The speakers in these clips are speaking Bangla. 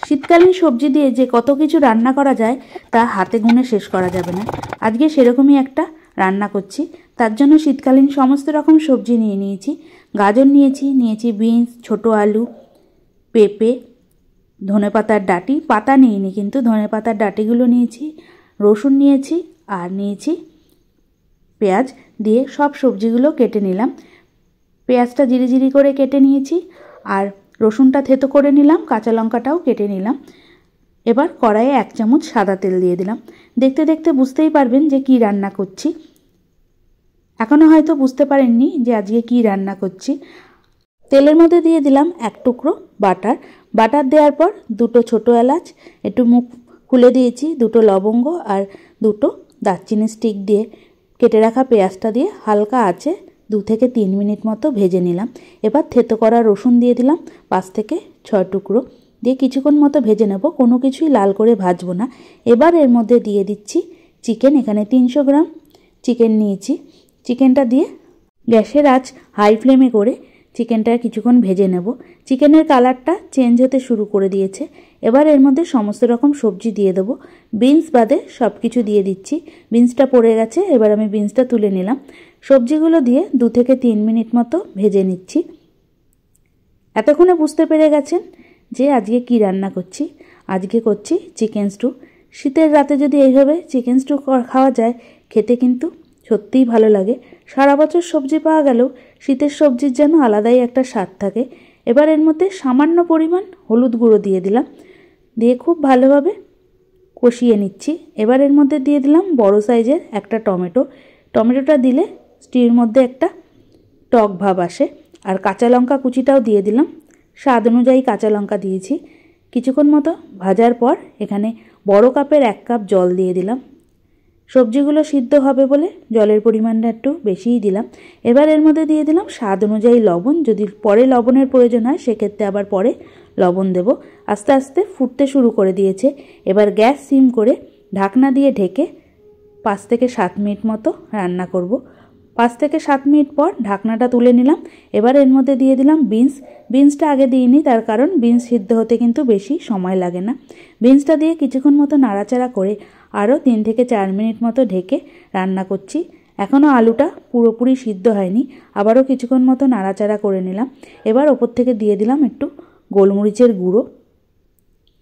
শীতকালীন সবজি দিয়ে যে কত কিছু রান্না করা যায় তা হাতে গুনে শেষ করা যাবে না। আজকে সেরকমই একটা রান্না করছি। তার জন্য শীতকালীন সমস্ত রকম সবজি নিয়ে নিয়েছি। গাজর নিয়েছি বিনস, ছোট আলু, পেঁপে, ধনেপাতার ডাঁটি, পাতা নিইনি কিন্তু ধনেপাতার ডাঁটিগুলো নিয়েছি, রসুন নিয়েছি আর নিয়েছি পেঁয়াজ। দিয়ে সব সবজিগুলো কেটে নিলাম। পেঁয়াজটা জিরি করে কেটে নিয়েছি আর রসুনটা থেতো করে নিলাম, কাঁচা লঙ্কাটাও কেটে নিলাম। এবার কড়াইয়ে 1 চামচ সাদা তেল দিয়ে দিলাম। দেখতে দেখতে বুঝতেই পারবেন যে কি রান্না করছি। এখনও হয়তো বুঝতে পারেননি যে আজকে কি রান্না করছি। তেলের মধ্যে দিয়ে দিলাম 1 টুকরো বাটার দেওয়ার পর 2টো ছোটো এলাচ একটু মুখ খুলে দিয়েছি, 2টো লবঙ্গ আর 2টো দারচিনি স্টিক দিয়ে কেটে রাখা পেঁয়াজটা দিয়ে হালকা আঁচে 2 থেকে 3 মিনিট মতো ভেজে নিলাম। এবার থেতো করা রসুন দিয়ে দিলাম 5 থেকে 6 টুকরো, দিয়ে কিছুক্ষণ মতো ভেজে নেব, কোনো কিছুই লাল করে ভাজবো না। এবার এর মধ্যে দিয়ে দিচ্ছি চিকেন। এখানে 300 গ্রাম চিকেন নিয়েছি। চিকেনটা দিয়ে গ্যাসের আঁচ হাই ফ্লেমে করে চিকেনটা কিছুক্ষণ ভেজে নেব। চিকেনের কালারটা চেঞ্জ হতে শুরু করে দিয়েছে। এবার এর মধ্যে সমস্ত রকম সবজি দিয়ে দেবো। বিনস বাদে সব কিছু দিয়ে দিচ্ছি। বিনসটা পড়ে গেছে, এবার আমি বিনসটা তুলে নিলাম। সবজিগুলো দিয়ে 2 থেকে 3 মিনিট মতো ভেজে নিচ্ছি। এতক্ষণে বুঝতে পেরে গেছেন যে আজকে কি রান্না করছি। আজকে করছি চিকেন স্টু। শীতের রাতে যদি এইভাবে চিকেন স্টু খাওয়া যায় খেতে কিন্তু সত্যিই ভালো লাগে। সারা বছর সবজি পাওয়া গেলেও শীতের সবজির যেন আলাদাই একটা স্বাদ থাকে। এবার এর মধ্যে সামান্য পরিমাণ হলুদ গুঁড়ো দিয়ে দিলাম, দিয়ে খুব ভালোভাবে কষিয়ে নিচ্ছি। এবার এর মধ্যে দিয়ে দিলাম বড় সাইজের একটা টমেটোটা দিলে স্টির মধ্যে একটা টক ভাব আসে। আর কাঁচা লঙ্কা কুচিটাও দিয়ে দিলাম, স্বাদ অনুযায়ী কাঁচা লঙ্কা দিয়েছি। কিছুক্ষণ মতো ভাজার পর এখানে বড় কাপের 1 কাপ জল দিয়ে দিলাম। সবজিগুলো সিদ্ধ হবে বলে জলের পরিমাণটা একটু বেশিই দিলাম। এবার এর মধ্যে দিয়ে দিলাম স্বাদ অনুযায়ী লবণ। যদি পরে লবণের প্রয়োজন হয় সেক্ষেত্রে আবার পরে লবণ দেব। আস্তে আস্তে ফুটতে শুরু করে দিয়েছে। এবার গ্যাস সিম করে ঢাকনা দিয়ে ঢেকে 5 থেকে 7 মিনিট মতো রান্না করব। 5 থেকে 7 মিনিট পর ঢাকনাটা তুলে নিলাম। এবার এর মধ্যে দিয়ে দিলাম বিনসটা আগে দিইনি, তার কারণ বিনস সিদ্ধ হতে কিন্তু বেশি সময় লাগে না। বিনসটা দিয়ে কিছুক্ষণ মতো নাড়াচাড়া করে আরও 3 থেকে 4 মিনিট মতো ঢেকে রান্না করছি। এখনও আলুটা পুরোপুরি সিদ্ধ হয়নি, আবারও কিছুক্ষণ মতো নাড়াচাড়া করে নিলাম। এবার ওপর থেকে দিয়ে দিলাম একটু গোলমরিচের গুঁড়ো।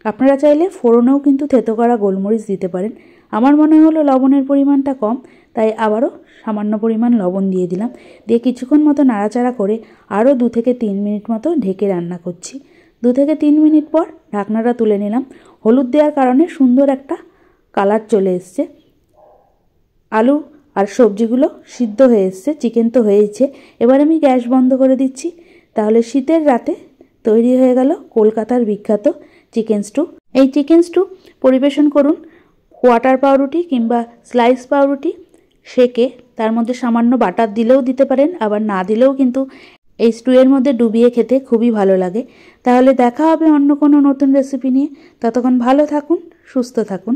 আপনারা চাইলে ফোড়নেও কিন্তু থেতো করা গোলমরিচ দিতে পারেন। আমার মনে হলো লবণের পরিমাণটা কম, তাই আবারও সামান্য পরিমাণ লবণ দিয়ে দিলাম। দিয়ে কিছুক্ষণ মতো নাড়াচাড়া করে আরও 2 থেকে 3 মিনিট মতো ঢেকে রান্না করছি। 2 থেকে 3 মিনিট পর ঢাকনাটা তুলে নিলাম। হলুদ দেওয়ার কারণে সুন্দর একটা কালার চলে এসছে। আলু আর সবজিগুলো সিদ্ধ হয়ে এসছে, চিকেন তো হয়েছে। এবার আমি গ্যাস বন্ধ করে দিচ্ছি। তাহলে শীতের রাতে তৈরি হয়ে গেল কলকাতার বিখ্যাত চিকেন স্টু। এই চিকেন স্টু পরিবেশন করুন কোয়াটার পাউরুটি কিংবা স্লাইস পাউরুটি সেকে, তার মধ্যে সামান্য বাটার দিলেও দিতে পারেন, আবার না দিলেও কিন্তু এই স্টুয়ের মধ্যে ডুবিয়ে খেতে খুবই ভালো লাগে। তাহলে দেখা হবে অন্য কোনো নতুন রেসিপি নিয়ে। ততক্ষণ ভালো থাকুন, সুস্থ থাকুন।